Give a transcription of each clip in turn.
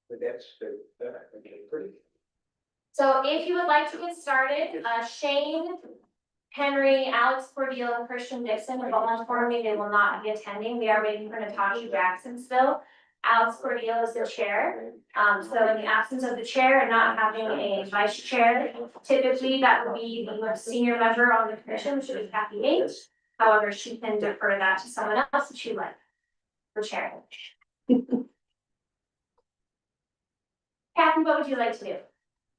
But that's, I think it's pretty. So if you would like to get started, Shane, Henry, Alex Cordeel, and Christian Dixon have all informed me they will not be attending. We are waiting for Natasha Jackson still. Alex Cordeel is the chair. So in the absence of the chair and not having a vice chair, typically that would be the senior member on the commission, which is Kathy H. However, she can defer that to someone else if she'd like for chair. Kathy, what would you like to do?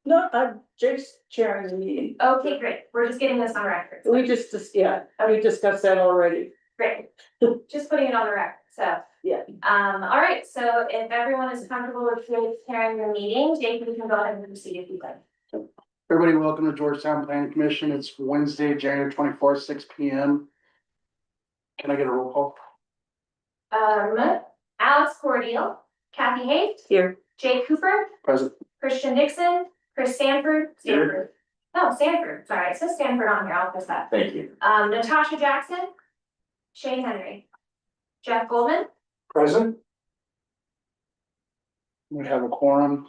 No, I'm just chairing the meeting. Okay, great. We're just getting this on record. We just, we discussed that already. Great. Just putting it on the record, so. Yeah. All right, so if everyone is comfortable with carrying the meeting, Jake, we can go ahead and proceed if you'd like. Everybody, welcome to Georgetown Planning Commission. It's Wednesday, January 24th, 6 p.m. Can I get a roll call? Alex Cordeel, Kathy Hayes, Here. Jay Cooper, Present. Christian Dixon, Chris Sanford. No, Sanford, sorry, it says Stanford on here, I'll fix that. Thank you. Natasha Jackson, Shane Henry, Jeff Goldman, Present. We have a quorum.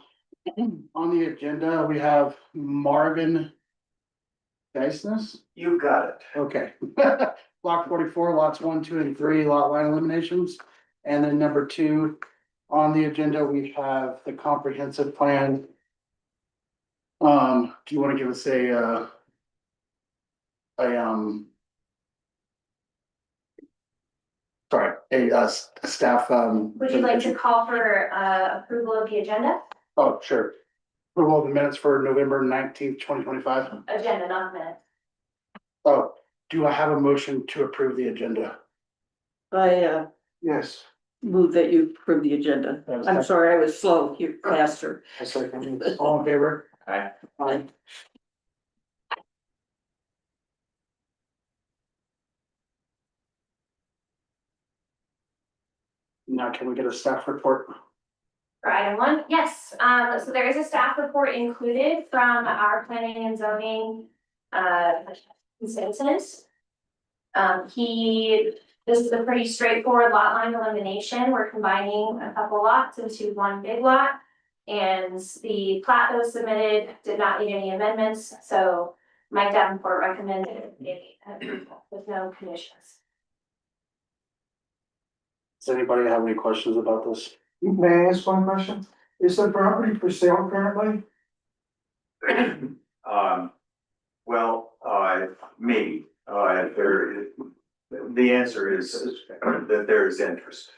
On the agenda, we have Marvin Geisness. You got it. Okay. Block 44, lots 1, 2, and 3, lot line eliminations. And then number 2, on the agenda, we have the comprehensive plan. Do you want to give us a staff, would you like to call for approval of the agenda? Oh, sure. Approval of the minutes for November 19th, 2025. Agenda, not minutes. Oh, do I have a motion to approve the agenda? I Yes. move that you approve the agenda. I'm sorry, I was slow, you're faster. I second. All in favor? Aye. Aye. Now, can we get a staff report? For item 1, yes, so there is a staff report included from our planning and zoning consultant. This is a pretty straightforward lot line elimination. We're combining a couple lots into one big lot. And the plat that was submitted did not need any amendments, so Mike Davenport recommended approval with no conditions. Does anybody have any questions about this? May I ask one question? Is the property for sale currently? Maybe, the answer is that there is interest.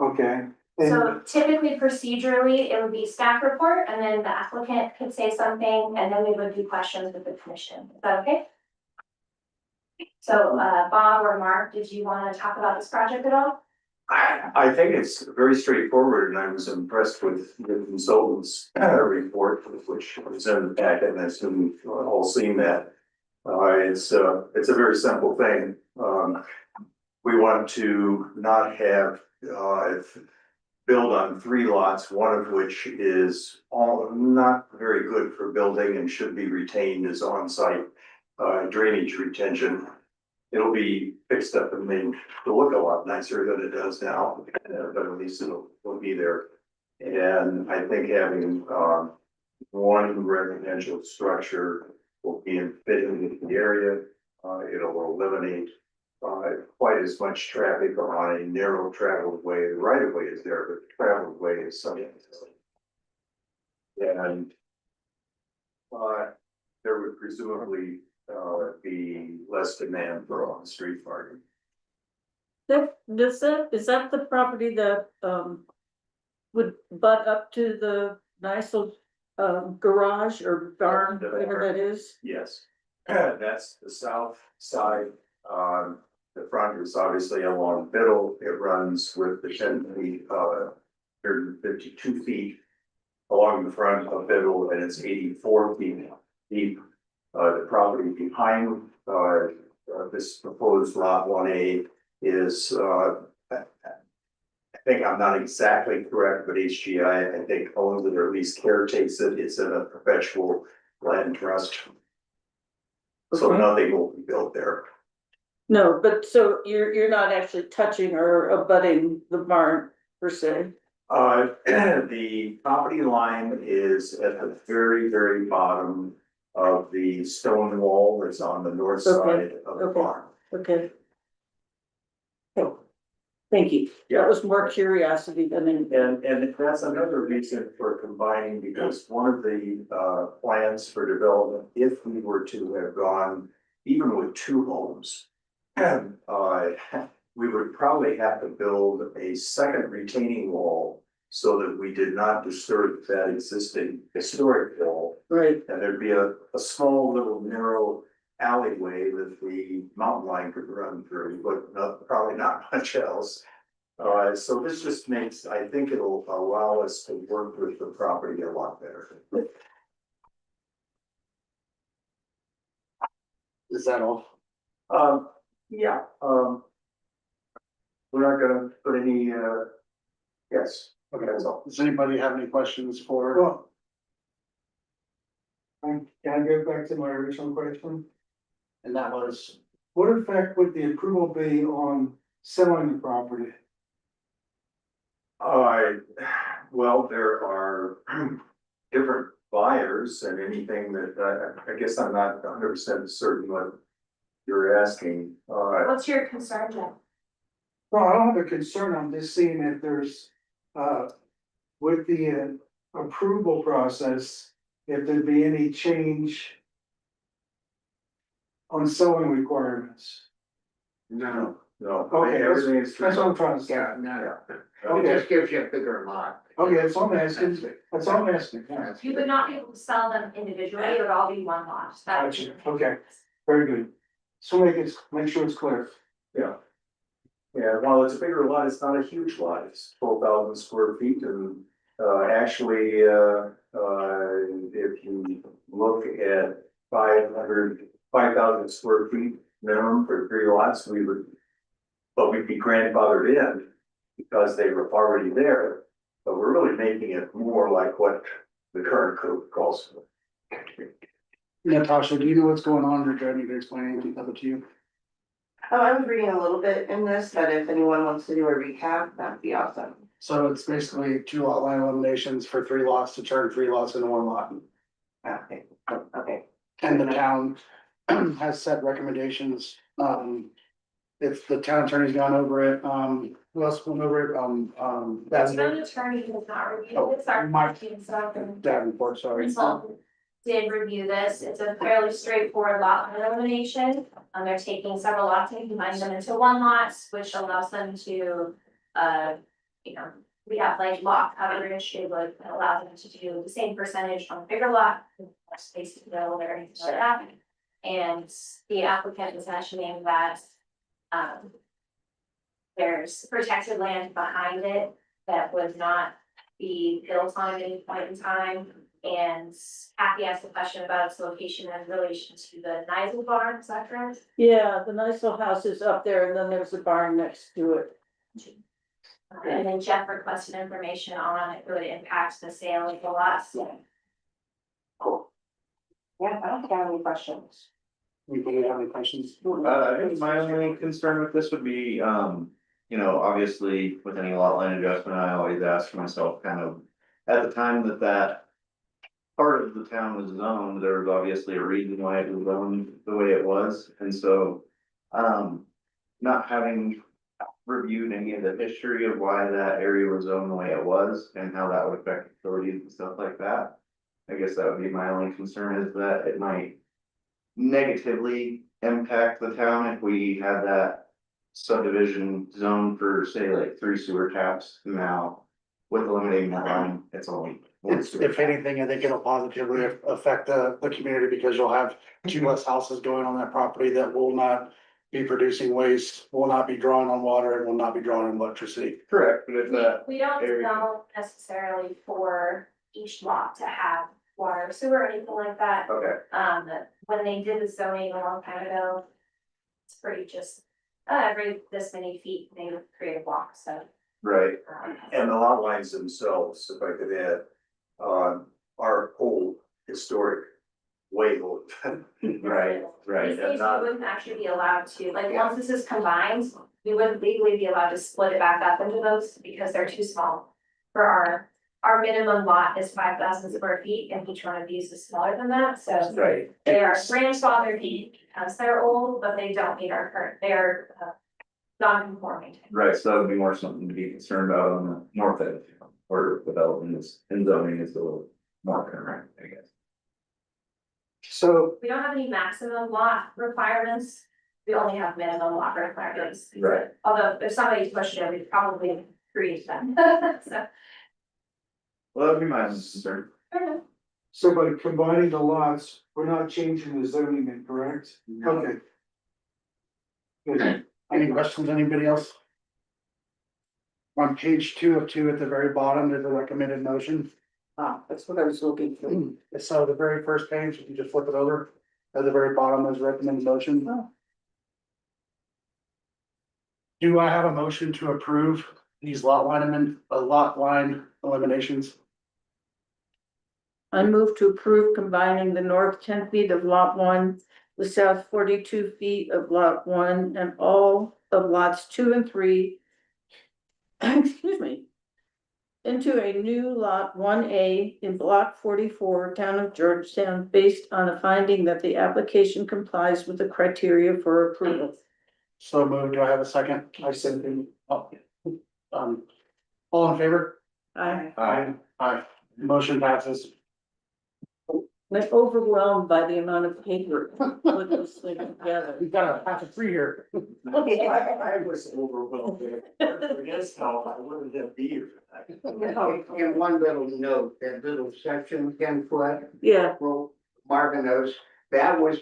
Okay. So typically procedurally, it would be staff report and then the applicant could say something and then we would do questions with the commission. Is that okay? So Bob or Mark, did you want to talk about this project at all? I think it's very straightforward and I was impressed with the consultant's report, which was in the packet, and I assume you've all seen that. It's a very simple thing. We want to not have build on 3 lots, one of which is not very good for building and should be retained as on-site drainage retention. It'll be fixed up and made to look a lot nicer than it does now, but at least it'll be there. And I think having one residential structure will be fit into the area. It'll eliminate quite as much traffic on a narrow traveled way. The right of way is there, but the traveled way is something. And there would presumably be less demand for on-street parking. Is that the property that would butt up to the nice little garage or barn, whatever that is? Yes, that's the south side. The front is obviously along Biddle. It runs with the 10 feet, 152 feet along the front of Biddle, and it's 84 feet deep. The property behind this proposed lot 1A is, I think I'm not exactly correct, but HGI, I think, owns it or at least caretakes it. It's in a perpetual land trust. So Okay. nothing will be built there. No, but so you're not actually touching or abutting the barn, per se? The property line is at the very, very bottom of the stone wall that's on the north Okay, side of the okay. barn. Okay. Okay. Thank you. That was more curiosity than anything. And that's another reason for combining, because one of the plans for development, if we were to have gone even with two homes. We would probably have to build a second retaining wall so that we did not disturb that existing historic wall. Right, And there'd be a small little narrow alleyway that the mountain lion could run through, but probably not much else. So this just makes, I think it'll allow us to work with the property a lot better. Is that all? Yeah, we're not gonna put any, yes, okay, that's all. Does anybody have any questions for? Well. Can I go back to my original question? And that was, What effect would the approval be on selling the property? Well, there are different buyers and anything that, I guess I'm not 100% certain what you're asking. What's your concern, Jeff? Well, I don't have a concern, I'm just seeing if there's, with the approval process, if there'd be any change on selling requirements. No. Okay, Everything is. That's what I'm trying to say. Yeah, no, Okay. it just gives you a bigger lot. Okay, that's all I'm asking, that's all I'm asking. Yeah. You would not be able to sell them individually, it would all be one lot. That would be- Gotcha. Okay. Very good. So make sure it's clear. Yeah. Yeah, while it's a bigger lot, it's not a huge lot, it's 12,000 square feet and, actually, if you look at 5,000 square feet minimum for 3 lots, but we'd be grandfathered in because they were already there. But we're really making it more like what the current code calls for. Natasha, do you know what's going on, or do I need to explain anything of it to you? Oh, I was reading a little bit in this, but if anyone wants to do a recap, that'd be awesome. So it's basically 2 lot line eliminations for 3 lots to turn 3 lots into 1 lot. Okay, okay. And the town has set recommendations, if the town attorney's gone over it, who else went over it, The town attorney has not reviewed this, our Mike. team, so Davenport, sorry. consultant did review this. It's a fairly straightforward lot elimination. They're taking several lots and combining them into one lot, which allows them to, we have like lot coverage, it would allow them to do the same percentage on a bigger lot, less space to build or anything like that. And the applicant is mentioning that, there's protected land behind it that would not be built on at any point in time. And Kathy asked a question about its location in relation to the Nigel barn, is that correct? yeah, the nice little house is up there and then there's a barn next to it. And then Jeff requested information on it would impact the sale of the lots. Yeah, I don't think I have any questions. Anybody have any questions? I think my only concern with this would be, obviously with any lot line adjustment, I always ask myself kind of, at the time that part of the town was zoned, there was obviously a reason why it was zoned the way it was, and so, not having reviewed any of the history of why that area was zoned the way it was and how that would affect authorities and stuff like that. I guess that would be my only concern, is that it might negatively impact the town if we had that subdivision zone for, say, like 3 sewer taps. Now, with eliminating that line, it's only 1 It's, sewer if tap. anything, I think it'll positively affect the community, because you'll have 2 less houses going on that property that will not be producing waste, will not be drawing on water, and will not be drawing on electricity. Correct, but if that, We don't area- know necessarily for each lot to have water, sewer, or anything like that. okay, When they did the zoning a long time ago, it's pretty just, every this many feet, they would create a block, so. right, And the lot lines themselves, if I could add, are old, historic, way old. right, right. These days, you wouldn't actually be allowed to, like, once this is combined, we wouldn't legally be allowed to split it back up into those because they're too small. For our minimum lot is 5,000 square feet and each one of these is smaller than that, so. Right. They are grandfathered in because they're old, but they don't meet our current, they're non-conforming. Right, so that would be more something to be concerned about on the north end, where development is, and zoning is a little more current, I guess. So We don't have any maximum lot requirements, we only have minimum lot requirements. Right. Although if somebody pushed it, we'd probably create them, so. Well, that'd be my concern. So by combining the lots, we're not changing the zoning, then, correct? Okay. Good. Any questions, anybody else? On page 2 of 2 at the very bottom, there's a recommended motion. That's what I was looking for. So the very first page, if you just flip it over, at the very bottom, there's a recommended motion. Oh. Do I have a motion to approve these lot line eliminations? I move to approve combining the north 10 feet of lot 1, the south 42 feet of lot 1, and all of lots 2 and 3. Excuse me. Into a new lot 1A in block 44, town of Georgetown, based on a finding that the application complies with the criteria for approval. So moved. Do I have a second? I said, Oh, all in favor? I'm Aye. Motion passes. overwhelmed by the amount of paper put this thing together. We've got a half a three here. I was overwhelmed. For his help, I wouldn't have be here. And one little note, that little section, 10 foot, Yeah, well, Marvin knows, that was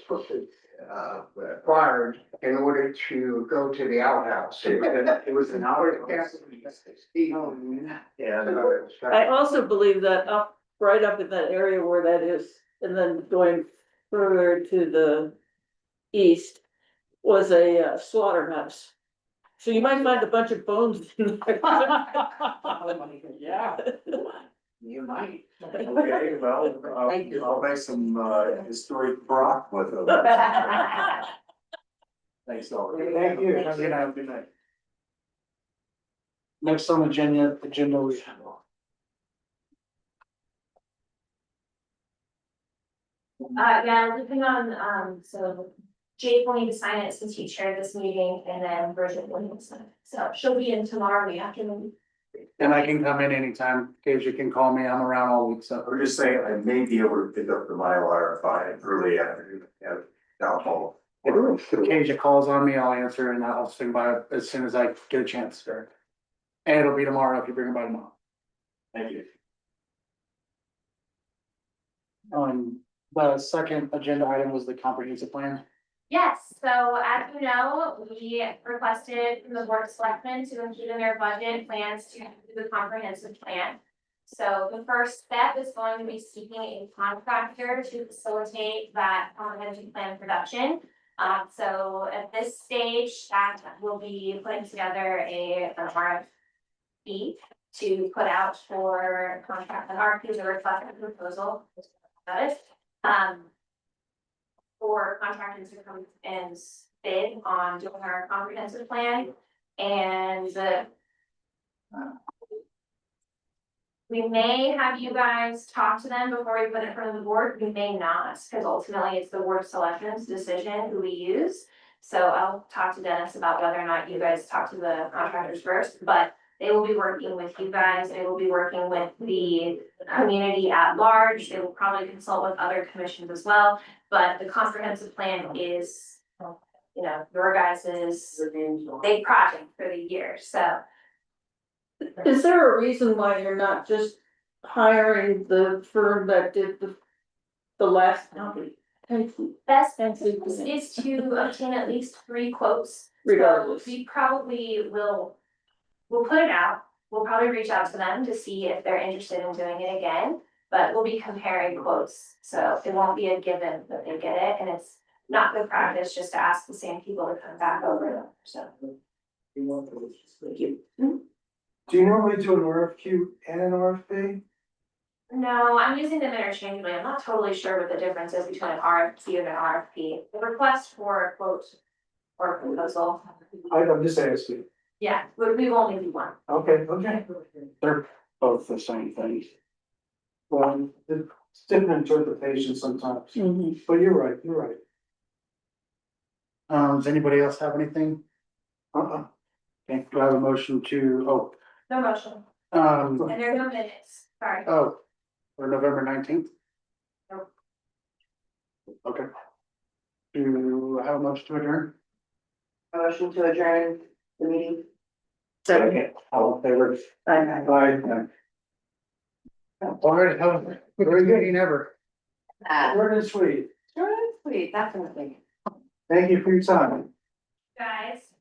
required in order to go to the outhouse. It was an hour. I also believe that up, right up in that area where that is, and then going further to the east was a slaughterhouse. So you might find a bunch of bones in there. Yeah, you might. Okay, well, I'll make some historic broth with them. Thanks, all. Thank you. Have a good night. Next on the agenda we have. Yeah, depending on, so Jake will need to sign it since he chaired this meeting, and then Bridget will need to sign it. So she'll be in tomorrow in the afternoon. And I can come in anytime. Kasia can call me. I'm around all week, so. I'm just saying, I may be able to pick up the Mylar by early afternoon, have down hall. If Kasia calls on me, I'll answer and I'll swing by as soon as I get a chance. And it'll be tomorrow if you bring it by tomorrow. Thank you. The second agenda item was the comprehensive plan. Yes, so as you know, we requested from the board of selectmen to include in their budget plans to do the comprehensive plan. So the first step is going to be seeking a contractor to facilitate that comprehensive plan production. So at this stage, that will be putting together an RFP to put out for contract, an RFP is a request for proposal. That is, for contractors to come and bid on doing our comprehensive plan. And we may have you guys talk to them before we put it in front of the board, we may not, because ultimately it's the board of selectmen's decision who we use. So I'll talk to Dennis about whether or not you guys talk to the contractors first, but they will be working with you guys, they will be working with the community at large, they will probably consult with other commissions as well. But the comprehensive plan is, you know, your guys's big project for the year, so. Is there a reason why you're not just hiring the firm that did the last county? Best is to obtain at least 3 quotes. Regardless. So we probably we'll put it out, we'll probably reach out to them to see if they're interested in doing it again. But we'll be comparing quotes, so it won't be a given that they get it, and it's not good practice just to ask the same people to come back over them, so. Thank you. do you normally do an RFQ and an RFP? No, I'm using them interchangeably, I'm not totally sure what the difference is between an RFQ and an RFP. The request for a quote or proposal. I'm just asking. Yeah, we won't only do one. Okay, okay. They're both the same thing. Well, it's different interpretation sometimes, Mhm. but you're right, you're right. Does anybody else have anything? Okay, do I have a motion to, No motion, oh, and there are no minutes, sorry. for November 19th? Nope. Okay. Do I have a motion to adjourn? Motion to adjourn the meeting. Second. All in favor? Aye. Bye. All right, have a great meeting ever. Short and sweet. Sweet, definitely. Thank you for your time. Guys.